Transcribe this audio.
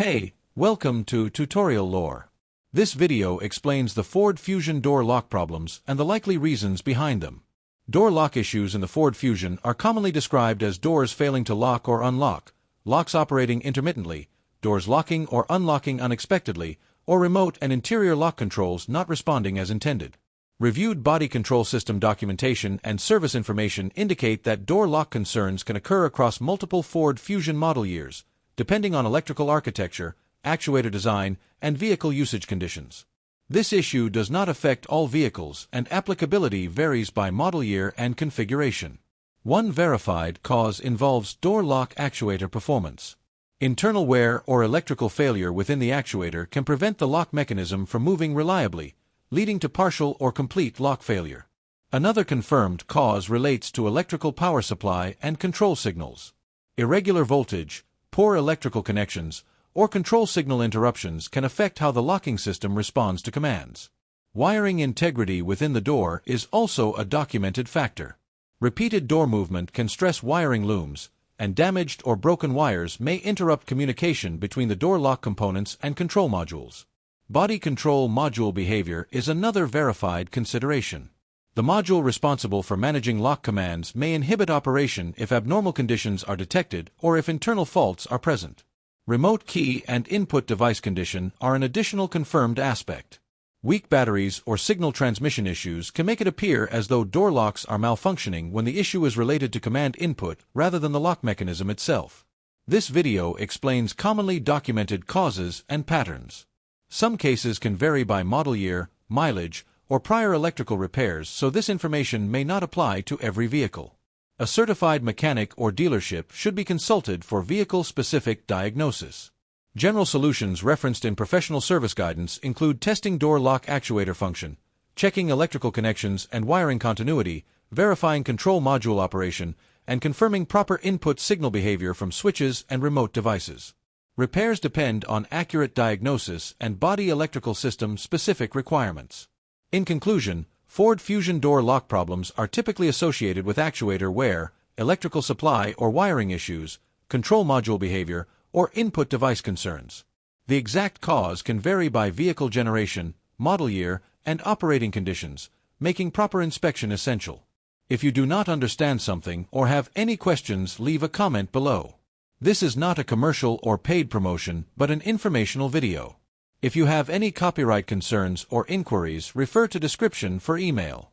Hey, welcome to Tutorial Lore. This video explains the Ford Fusion door lock problems and the likely reasons behind them. Door lock issues in the Ford Fusion are commonly described as doors failing to lock or unlock, locks operating intermittently, doors locking or unlocking unexpectedly, or remote and interior lock controls not responding as intended. Reviewed body control system documentation and service information indicate that door lock concerns can occur across multiple Ford Fusion model years, depending on electrical architecture, actuator design, and vehicle usage conditions. This issue does not affect all vehicles, and applicability varies by model year and configuration. One verified cause involves door lock actuator performance. Internal wear or electrical failure within the actuator can prevent the lock mechanism from moving reliably, leading to partial or complete lock failure. Another confirmed cause relates to electrical power supply and control signals. Irregular voltage, poor electrical connections, or control signal interruptions can affect how the locking system responds to commands. Wiring integrity within the door is also a documented factor. Repeated door movement can stress wiring looms, and damaged or broken wires may interrupt communication between the door lock components and control modules. Body control module behavior is another verified consideration. The module responsible for managing lock commands may inhibit operation if abnormal conditions are detected or if internal faults are present. Remote key and input device condition are an additional confirmed aspect. Weak batteries or signal transmission issues can make it appear as though door locks are malfunctioning when the issue is related to command input rather than the lock mechanism itself. This video explains commonly documented causes and patterns. Some cases can vary by model year, mileage, or prior electrical repairs, so this information may not apply to every vehicle. A certified mechanic or dealership should be consulted for vehicle-specific diagnosis. General solutions referenced in professional service guidance include testing door lock actuator function, checking electrical connections and wiring continuity, verifying control module operation, and confirming proper input signal behavior from switches and remote devices. Repairs depend on accurate diagnosis and body electrical system specific requirements. In conclusion, Ford Fusion door lock problems are typically associated with actuator wear, electrical supply or wiring issues, control module behavior, or input device concerns. The exact cause can vary by vehicle generation, model year, and operating conditions, making proper inspection essential. If you do not understand something or have any questions, leave a comment below. This is not a commercial or paid promotion, but an informational video. If you have any copyright concerns or inquiries, refer to description for email.